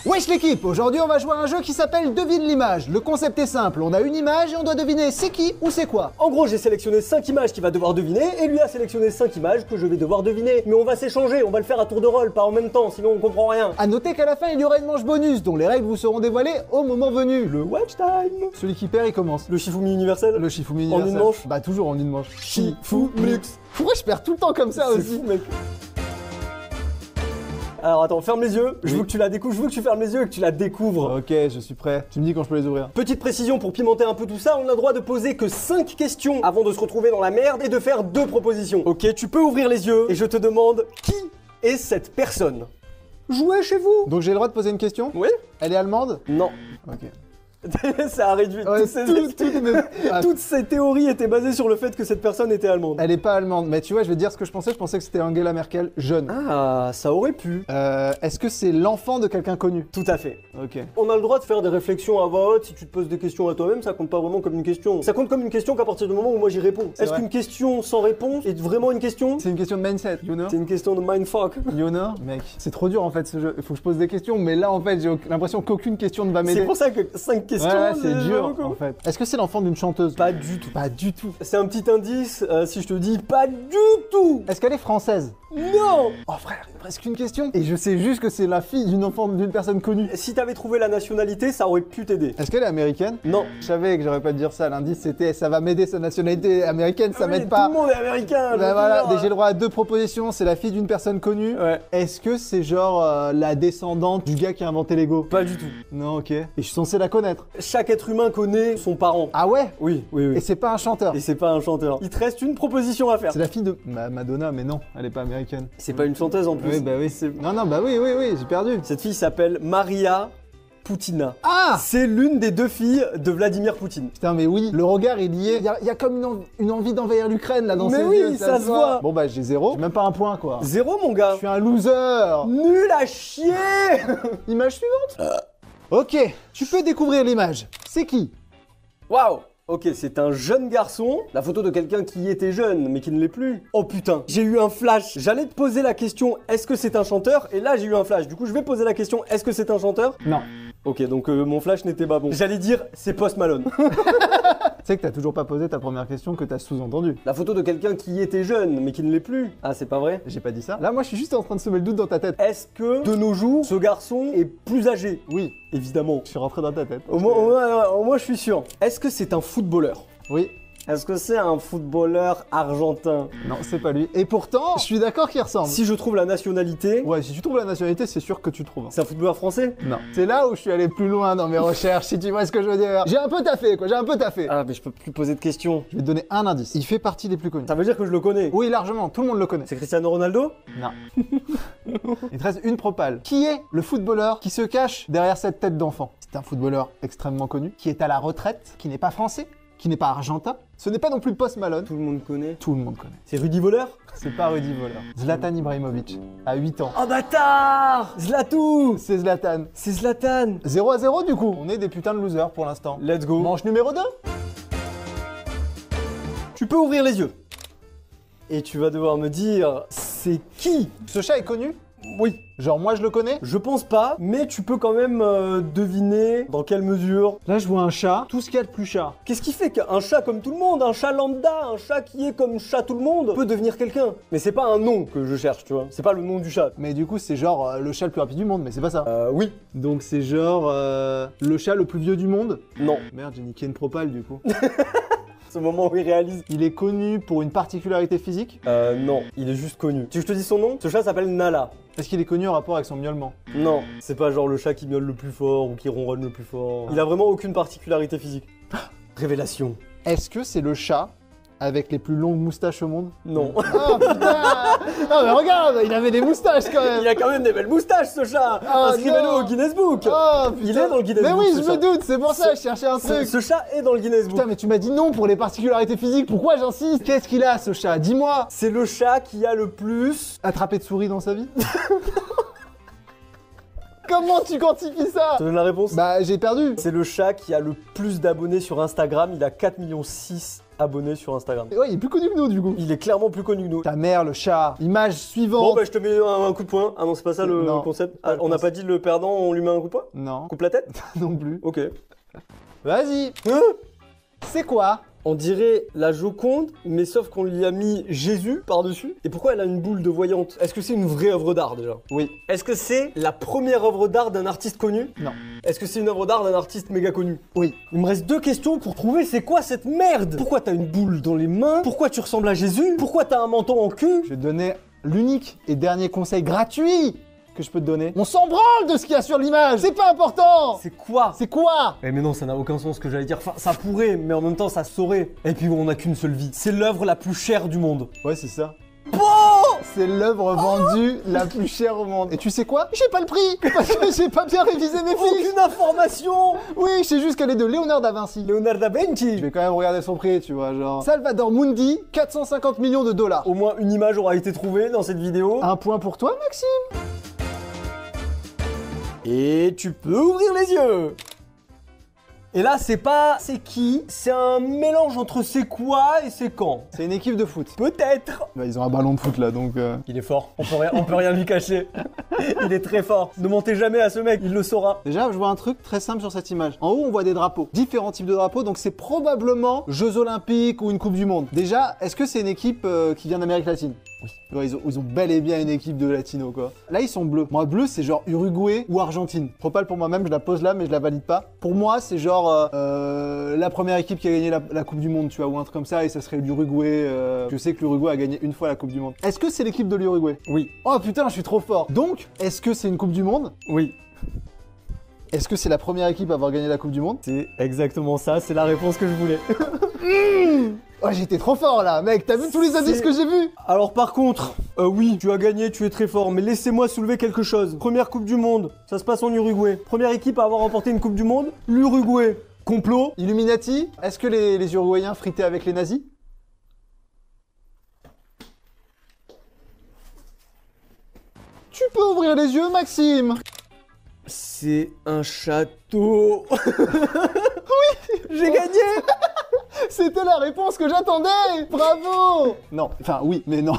Wesh l'équipe, aujourd'hui on va jouer à un jeu qui s'appelle Devine l'image. Le concept est simple, on a une image et on doit deviner c'est qui ou c'est quoi. En gros, j'ai sélectionné 5 images qu'il va devoir deviner et lui a sélectionné 5 images que je vais devoir deviner. Mais on va s'échanger, on va le faire à tour de rôle, pas en même temps, sinon on comprend rien. A noter qu'à la fin il y aura une manche bonus dont les règles vous seront dévoilées au moment venu. Le watch time. Celui qui perd il commence. Le Shifumi universel. Le Shifumi En universel. une manche. Bah toujours en une manche. Shifumux. Pourquoi je perds tout le temps comme ça C'est aussi? fou, mec. Alors attends, ferme les yeux, je veux que tu la découvres, je veux que tu fermes les yeux et que tu la découvres. Ok, je suis prêt. Tu me dis quand je peux les ouvrir. Petite précision pour pimenter un peu tout ça, on a le droit de poser que 5 questions avant de se retrouver dans la merde et de faire 2 propositions. Ok, tu peux ouvrir les yeux et je te demande qui est cette personne? Jouez chez vous. Donc j'ai le droit de poser une question? Oui? Elle est allemande? Non. Ok. Ça a réduit. Ouais, Toutes ces théories étaient basées sur le fait que cette personne était allemande. Elle est pas allemande, mais tu vois, je vais te dire ce que je pensais que c'était Angela Merkel jeune. Ah, ça aurait pu. Est-ce que c'est l'enfant de quelqu'un connu? Tout à fait. Ok. On a le droit de faire des réflexions à voix haute. Si tu te poses des questions à toi-même, ça compte pas vraiment comme une question. Ça compte comme une question qu'à partir du moment où moi j'y réponds. Est-ce vrai. qu'une question sans réponse est vraiment une question? C'est une question de mindset, you know? C'est une question de mindfuck. You know? Mec, c'est trop dur en fait ce jeu. Il faut que je pose des questions, mais là en fait j'ai l'impression qu'aucune question ne va m'aider. C'est pour ça que 5 questions, Ouais, c'est dur vraiment cool. en fait. Est-ce que c'est l'enfant d'une chanteuse? Pas du tout. Pas du tout. C'est un petit indice si je te dis pas du tout. Est-ce qu'elle est française? Non. Oh frère, il me reste qu'une question. Et je sais juste que c'est la fille d'une personne connue. Si t'avais trouvé la nationalité, ça aurait pu t'aider. Est-ce qu'elle est américaine? Non. Je savais que j'aurais pas dû dire ça. L'indice c'était ça va m'aider sa nationalité américaine, ça Oui, m'aide pas. Tout le monde est américain. Ben voilà, j'ai le droit à 2 propositions, c'est la fille d'une personne connue. Ouais. Est-ce que c'est genre la descendante du gars qui a inventé Lego? Pas du tout. Non, ok. Et je suis censé la connaître. Chaque être humain connaît son parent. Ah ouais? Oui, oui, oui. Et c'est pas un chanteur? Et c'est pas un chanteur. Il te reste une proposition à faire. C'est la fille de Madonna, mais non, elle est pas américaine. C'est pas une chanteuse en plus. Oui, bah oui. Non, non, bah oui, j'ai perdu. Cette fille s'appelle Maria Poutina. Ah! C'est l'une des 2 filles de Vladimir Poutine. Putain, mais oui, le regard il y est. Il y a comme une envie d'envahir l'Ukraine là dans Mais ses oui, yeux. ça se voit. Bon bah j'ai 0. J'ai même pas un point quoi. 0 mon gars. Je suis un loser. Nul à chier. Image suivante. Ok, tu peux découvrir l'image. C'est qui? Waouh. Ok, c'est un jeune garçon. La photo de quelqu'un qui était jeune, mais qui ne l'est plus. Oh putain, j'ai eu un flash. J'allais te poser la question, est-ce que c'est un chanteur? Et là, j'ai eu un flash. Du coup, je vais poser la question, est-ce que c'est un chanteur? Non. Ok, donc mon flash n'était pas bon. J'allais dire, c'est Post Malone. Tu sais que t'as toujours pas posé ta première question que t'as sous-entendu. La photo de quelqu'un qui était jeune, mais qui ne l'est plus. Ah, c'est pas vrai? J'ai pas dit ça. Là, moi, je suis juste en train de semer le doute dans ta tête. Est-ce que, de nos jours, ce garçon est plus âgé? Oui, Évidemment. je suis rentré dans ta tête. Au moins, je suis sûr. Est-ce que c'est un footballeur? Oui. Est-ce que c'est un footballeur argentin? Non, c'est pas lui. Et pourtant, je suis d'accord qu'il ressemble. Si je trouve la nationalité, Ouais, si tu trouves la nationalité, c'est sûr que tu trouves. c'est un footballeur français? Non. C'est là où je suis allé plus loin dans mes recherches, si tu vois ce que je veux dire. J'ai un peu taffé, quoi. J'ai un peu taffé. Ah, mais je peux plus poser de questions. Je vais te donner un indice. Il fait partie des plus connus. Ça veut dire que je le connais. Oui, largement. Tout le monde le connaît. C'est Cristiano Ronaldo? Non. Il te reste une propale. Qui est le footballeur qui se cache derrière cette tête d'enfant? C'est un footballeur extrêmement connu, qui est à la retraite, qui n'est pas français, qui n'est pas argentin. Ce n'est pas non plus Post Malone. Tout le monde connaît. Tout le monde connaît. C'est Rudy Voleur? C'est pas Rudy Voleur. Zlatan Ibrahimovic, à 8 ans. Oh bâtard! Zlatou! C'est Zlatan. C'est Zlatan! 0-0 du coup. On est des putains de losers pour l'instant. Let's go. Manche numéro 2. Tu peux ouvrir les yeux. Et tu vas devoir me dire, c'est qui? Ce chat est connu? Oui. Genre moi je le connais? Je pense pas, mais tu peux quand même deviner dans quelle mesure. Là je vois un chat, tout ce qu'il y a de plus chat. Qu'est-ce qui fait qu'un chat comme tout le monde, un chat lambda, un chat qui est comme chat tout le monde, peut devenir quelqu'un? Mais c'est pas un nom que je cherche, tu vois. C'est pas le nom du chat. Mais du coup c'est genre le chat le plus rapide du monde, mais c'est pas ça. Oui. Donc c'est genre le chat le plus vieux du monde? Non. Merde, j'ai niqué une propale du coup. Ce moment où il réalise. Il est connu pour une particularité physique? Non. Il est juste connu. Tu veux que je te dise son nom? Ce chat s'appelle Nala. Est-ce qu'il est connu en rapport avec son miaulement? Non. C'est pas genre le chat qui miaule le plus fort ou qui ronronne le plus fort. Il a vraiment aucune particularité physique. Révélation. Est-ce que c'est le chat avec les plus longues moustaches au monde? Non. Oh putain! Non mais regarde, il avait des moustaches quand même! Il a quand même des belles moustaches ce chat. Oh, Inscrivez-le non. au Guinness Book. Oh putain! Il est dans le Guinness Mais Book. oui, ce je chat. me doute, c'est pour ça que je cherchais un truc! Ce chat est dans le Guinness Book. Putain, mais tu m'as dit non pour les particularités physiques, pourquoi j'insiste? Qu'est-ce qu'il a ce chat? Dis-moi! C'est le chat qui a le plus... Attrapé de souris dans sa vie? Comment tu quantifies ça? Je te donne la réponse. Bah, j'ai perdu. C'est le chat qui a le plus d'abonnés sur Instagram. Il a 4,6 millions abonnés sur Instagram. Ouais, il est plus connu que nous, du coup. Il est clairement plus connu que nous. Ta mère, le chat. Image suivante. Bon, bah je te mets un coup de poing. Ah non, c'est pas ça le Non. concept. Pas Ah, le on n'a concept. pas dit le perdant, on lui met un coup de poing? Non, Coupe la tête? non plus. Ok. Vas-y. Hein? C'est quoi? On dirait la Joconde, mais sauf qu'on lui a mis Jésus par-dessus. Et pourquoi elle a une boule de voyante? Est-ce que c'est une vraie œuvre d'art déjà? Oui. Est-ce que c'est la première œuvre d'art d'un artiste connu? Non. Est-ce que c'est une œuvre d'art d'un artiste méga connu? Oui. Il me reste 2 questions pour trouver c'est quoi cette merde? Pourquoi t'as une boule dans les mains? Pourquoi tu ressembles à Jésus? Pourquoi t'as un menton en cul? Je vais te donner l'unique et dernier conseil gratuit que je peux te donner. On s'en branle de ce qu'il y a sur l'image. C'est pas important. C'est quoi? C'est quoi? Eh mais non, ça n'a aucun sens ce que j'allais dire. Enfin, ça pourrait, mais en même temps, ça saurait. Et puis on n'a qu'une seule vie. C'est l'œuvre la plus chère du monde. Ouais, c'est ça. Bon! C'est l'œuvre vendue la plus chère au monde. Et tu sais quoi? J'ai pas le prix parce que j'ai pas bien révisé mes fiches. Aucune information! Oui, je sais juste qu'elle est de Léonard da Vinci. Leonardo da Vinci! Je vais quand même regarder son prix, tu vois, genre. Salvador Mundi, 450 millions de dollars. Au moins une image aura été trouvée dans cette vidéo. Un point pour toi, Maxime. Et tu peux ouvrir les yeux. Et là, c'est pas c'est qui, c'est un mélange entre c'est quoi et c'est quand. C'est une équipe de foot. Peut-être. Bah, ils ont un ballon de foot là, donc. Il est fort, on peut rien lui cacher. Il est très fort. Ne mentez jamais à ce mec, il le saura. Déjà, je vois un truc très simple sur cette image. En haut, on voit des drapeaux. Différents types de drapeaux, donc c'est probablement Jeux Olympiques ou une Coupe du Monde. Déjà, est-ce que c'est une équipe qui vient d'Amérique latine? Oui. Ouais, ils ont bel et bien une équipe de latino, quoi. Là, ils sont bleus. Moi, bleu, c'est genre Uruguay ou Argentine. Propal pour moi-même, je la pose là, mais je la valide pas. Pour moi, c'est genre la première équipe qui a gagné la Coupe du Monde, tu vois, ou un truc comme ça, et ça serait l'Uruguay. Je sais que l'Uruguay a gagné une fois la Coupe du Monde. Est-ce que c'est l'équipe de l'Uruguay? Oui. Oh putain, je suis trop fort. Donc, est-ce que c'est une Coupe du Monde? Oui. Est-ce que c'est la première équipe à avoir gagné la Coupe du Monde? C'est exactement ça, c'est la réponse que je voulais. Oh, j'étais trop fort là, mec, t'as vu tous les indices que j'ai vus? Alors par contre, oui, tu as gagné, tu es très fort, mais laissez-moi soulever quelque chose. Première Coupe du Monde, ça se passe en Uruguay. Première équipe à avoir remporté une Coupe du Monde, l'Uruguay. Complot? Illuminati? Est-ce que les Uruguayens fritaient avec les nazis? Tu peux ouvrir les yeux, Maxime? C'est un château. Oui, j'ai gagné. C'était la réponse que j'attendais! Bravo! Non, enfin oui, mais non,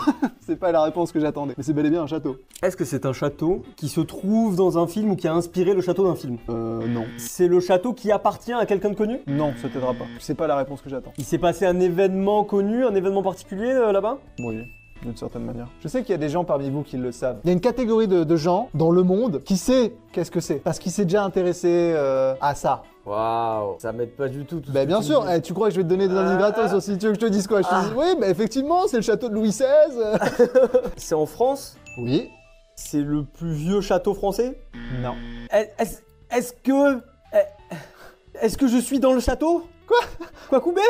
c'est pas la réponse que j'attendais. Mais c'est bel et bien un château. Est-ce que c'est un château qui se trouve dans un film ou qui a inspiré le château d'un film? Non. C'est le château qui appartient à quelqu'un de connu? Non, ça t'aidera pas. C'est pas la réponse que j'attends. Il s'est passé un événement connu, un événement particulier là-bas? Oui. D'une certaine manière. Je sais qu'il y a des gens parmi vous qui le savent. Il y a une catégorie de gens dans le monde qui sait qu'est-ce que c'est. Parce qu'il s'est déjà intéressé à ça. Waouh, ça m'aide pas du tout. Bah bien sûr, tu crois que je vais te donner des indices gratos aussi? Tu veux que je te dise quoi? Je te dis, oui, bah effectivement, c'est le château de Louis XVI. C'est en France? Oui. C'est le plus vieux château français? Non. Est-ce que je suis dans le château? Quoi Koubé?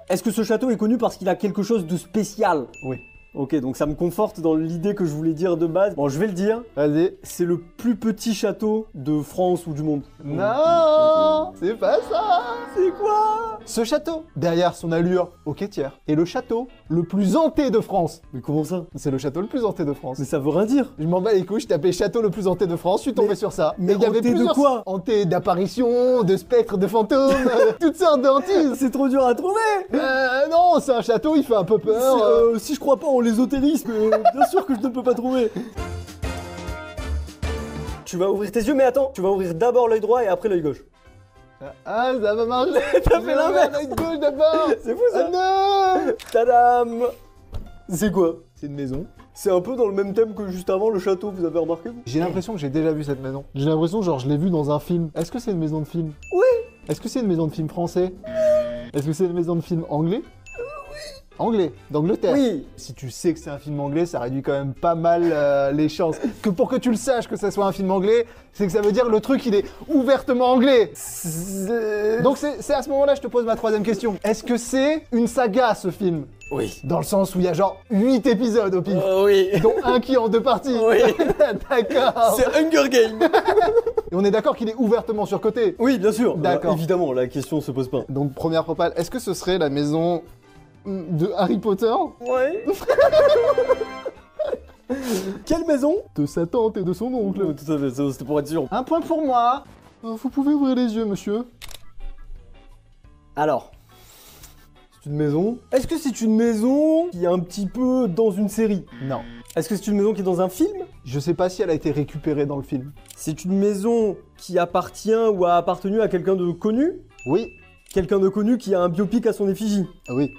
Est-ce que ce château est connu parce qu'il a quelque chose de spécial? Oui. Ok, donc ça me conforte dans l'idée que je voulais dire de base. Bon, je vais le dire. Vas-y. C'est le plus petit château de France ou du monde. Non, c'est pas ça. C'est quoi? Ce château, derrière son allure aux quêtières, est le château le plus hanté de France. Mais comment ça? C'est le château le plus hanté de France. Mais ça veut rien dire. Je m'en bats les couilles, je tapais château le plus hanté de France, je suis tombé sur ça. mais Et il y avait hanté de plusieurs quoi? hanté d'apparitions, de spectres, de fantômes, toutes sortes de hantises. C'est trop dur à trouver. Non, c'est un château, il fait un peu peur. Si je crois pas en l'ésotérisme, bien sûr que je ne peux pas trouver. Tu vas ouvrir tes yeux, mais attends, tu vas ouvrir d'abord l'œil droit et après l'œil gauche. Ah, ça va marcher. T'as fait l'inverse. L'œil gauche d'abord. C'est fou ça. Ah non. Tadam. C'est quoi? C'est une maison. C'est un peu dans le même thème que juste avant le château, vous avez remarqué vous? J'ai l'impression que j'ai déjà vu cette maison. J'ai l'impression genre je l'ai vue dans un film. Est-ce que c'est une maison de film? Oui. Est-ce que c'est une maison de film français? Est-ce que c'est une maison de film anglais? Anglais, d'Angleterre. Oui. Si tu sais que c'est un film anglais, ça réduit quand même pas mal les chances. Que pour que tu le saches que ça soit un film anglais, c'est que ça veut dire le truc il est ouvertement anglais. Donc c'est à ce moment-là je te pose ma troisième question. Est-ce que c'est une saga ce film? Oui. Dans le sens où il y a genre 8 épisodes au pif. Oui. Dont un qui est en 2 parties. Oui. D'accord. C'est Hunger Games. Et on est d'accord qu'il est ouvertement surcoté. Oui, bien sûr. D'accord. Évidemment, la question se pose pas. Donc première propale, est-ce que ce serait la maison de Harry Potter? Ouais. Quelle maison? De sa tante et de son oncle. Tout à fait, c'était pour être sûr. Un point pour moi. Vous pouvez ouvrir les yeux, monsieur. Alors, c'est une maison. Est-ce que c'est une maison qui est un petit peu dans une série? Non. Est-ce que c'est une maison qui est dans un film? Je sais pas si elle a été récupérée dans le film. C'est une maison qui appartient ou a appartenu à quelqu'un de connu? Oui. Quelqu'un de connu qui a un biopic à son effigie? Oui.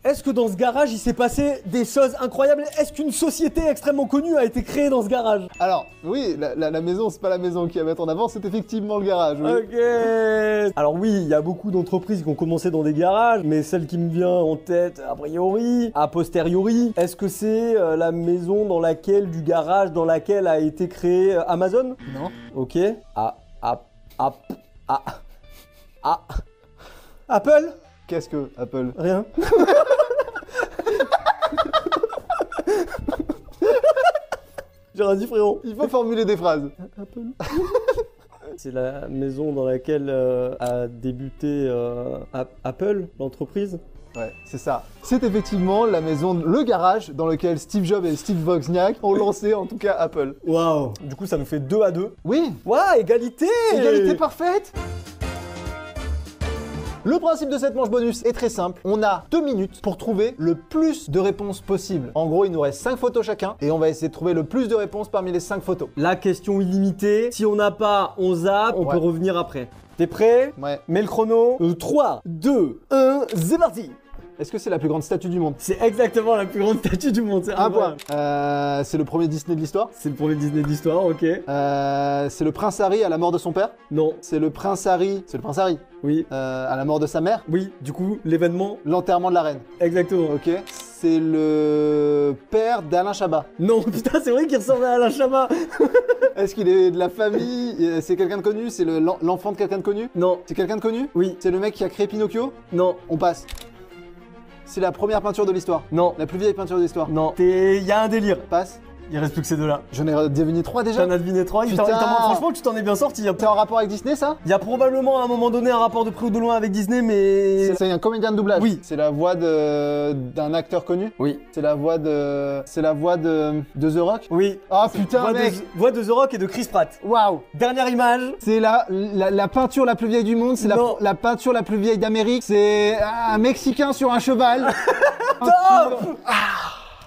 Est-ce que dans ce garage, il s'est passé des choses incroyables? Est-ce qu'une société extrêmement connue a été créée dans ce garage? Alors, oui, la maison, c'est pas la maison qui va mettre en avant, c'est effectivement le garage, oui. Ok. Alors oui, il y a beaucoup d'entreprises qui ont commencé dans des garages, mais celle qui me vient en tête, a priori, a posteriori, est-ce que c'est la maison dans laquelle, du garage dans laquelle a été créé Amazon? Non. Ok. Apple? Qu'est-ce que Apple? Rien. J'ai rien dit, frérot. Il faut formuler des phrases. Apple. C'est la maison dans laquelle a débuté Apple, l'entreprise. Ouais, c'est ça. C'est effectivement la maison, le garage dans lequel Steve Jobs et Steve Wozniak ont lancé en tout cas Apple. Waouh. Du coup, ça nous fait 2-2. Oui. Waouh, égalité. Égalité parfaite. Le principe de cette manche bonus est très simple. On a 2 minutes pour trouver le plus de réponses possible. En gros, il nous reste 5 photos chacun et on va essayer de trouver le plus de réponses parmi les 5 photos. La question illimitée. Si on n'a pas, on zappe, on peut revenir après. T'es prêt? Ouais. Mets le chrono. 3, 2, 1, c'est parti. Est-ce que c'est la plus grande statue du monde? C'est exactement la plus grande statue du monde. Un point. C'est le premier Disney de l'histoire? C'est le premier Disney d'histoire, ok. C'est le prince Harry à la mort de son père? Non. C'est le prince Harry. C'est le prince Harry. Oui. À la mort de sa mère? Oui, du coup, l'événement. L'enterrement de la reine. Exactement. Ok. C'est le père d'Alain Chabat. Non, putain, c'est vrai qu'il ressemble à Alain Chabat. Est-ce qu'il est de la famille? C'est quelqu'un de connu? C'est l'enfant de quelqu'un de connu? Non. C'est quelqu'un de connu? Oui. C'est le mec qui a créé Pinocchio? Non. On passe. C'est la première peinture de l'histoire. Non. La plus vieille peinture de l'histoire. Non. Il y a un délire. Passe. Il reste plus que ces deux-là. J'en ai deviné 3 déjà. T'en as deviné 3. Putain. Franchement, tu t'en es bien sorti. C'est en rapport avec Disney, ça? Il y a probablement à un moment donné un rapport de près ou de loin avec Disney, mais. C'est un comédien de doublage. Oui. C'est la voix d'un acteur connu. Oui. C'est la voix de The Rock. Oui. Oh putain, mec. Voix de The Rock et de Chris Pratt. Waouh. Dernière image. C'est la peinture la plus vieille du monde. C'est la peinture la plus vieille d'Amérique. C'est un Mexicain sur un cheval. Top.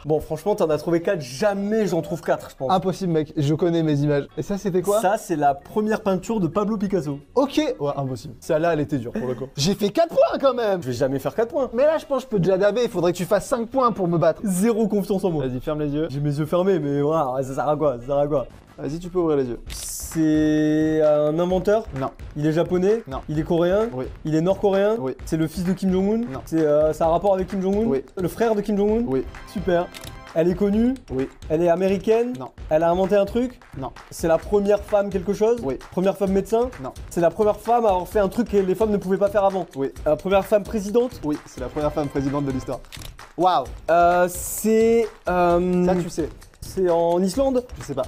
Bon, franchement, t'en as trouvé 4. Jamais j'en trouve 4, je pense. Impossible, mec. Je connais mes images. Et ça, c'était quoi? Ça, c'est la première peinture de Pablo Picasso. Ok. Ouais, impossible. Celle-là, elle était dure pour le coup. J'ai fait 4 points quand même. Je vais jamais faire 4 points. Mais là, je pense que je peux déjà daber. Il faudrait que tu fasses 5 points pour me battre. Zéro confiance en moi. Vas-y, ferme les yeux. J'ai mes yeux fermés, mais voilà, ça sert à quoi? Ça sert à quoi? Vas-y, tu peux ouvrir les yeux. C'est un inventeur? Non. Il est japonais? Non. Il est coréen? Oui. Il est nord-coréen? Oui. C'est le fils de Kim Jong-un? Non. Ça a un rapport avec Kim Jong-un? Oui. Le frère de Kim Jong-un? Oui. Super. Elle est connue? Oui. Elle est américaine? Non. Elle a inventé un truc? Non. C'est la première femme quelque chose? Oui. Première femme médecin? Non. C'est la première femme à avoir fait un truc que les femmes ne pouvaient pas faire avant? Oui. La première femme présidente? Oui, c'est la première femme présidente de l'histoire. Waouh. C'est... Ça, tu sais. C'est en Islande? Je sais pas.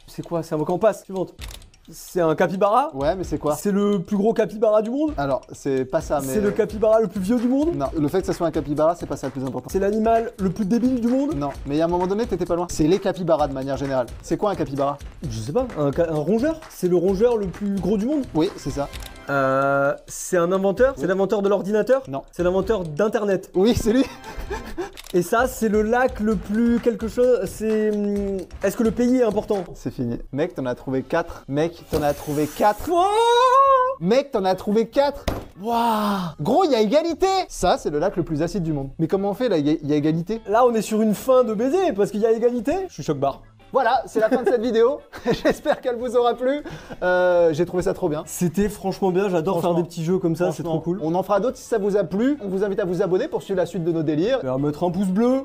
C'est quoi? C'est un volcan. Passe. Suivante. C'est un capybara? Ouais, mais c'est quoi? C'est le plus gros capybara du monde? Alors, c'est pas ça, mais... C'est le capybara le plus vieux du monde? Non, le fait que ça soit un capybara, c'est pas ça le plus important. C'est l'animal le plus débile du monde? Non, mais il y a un moment donné, t'étais pas loin. C'est les capybaras de manière générale. C'est quoi un capybara? Je sais pas, un rongeur? C'est le rongeur le plus gros du monde? Oui, c'est ça. C'est un inventeur? C'est l'inventeur de l'ordinateur? Non. C'est l'inventeur d'internet? Oui, c'est lui. Et ça, c'est le lac le plus quelque chose. C'est... Est-ce que le pays est important? C'est fini. Mec, t'en as trouvé 4. Mec, t'en as trouvé 4. Mec, t'en as trouvé 4. Waouh. Gros, il y a égalité. Ça, c'est le lac le plus acide du monde. Mais comment on fait là? Il y a égalité. Là, on est sur une fin de baiser parce qu'il y a égalité. Je suis choc-barre. Voilà, c'est la fin de cette vidéo. J'espère qu'elle vous aura plu. J'ai trouvé ça trop bien. C'était franchement bien, j'adore faire des petits jeux comme ça, c'est trop cool. On en fera d'autres si ça vous a plu. On vous invite à vous abonner pour suivre la suite de nos délires. Et à mettre un pouce bleu.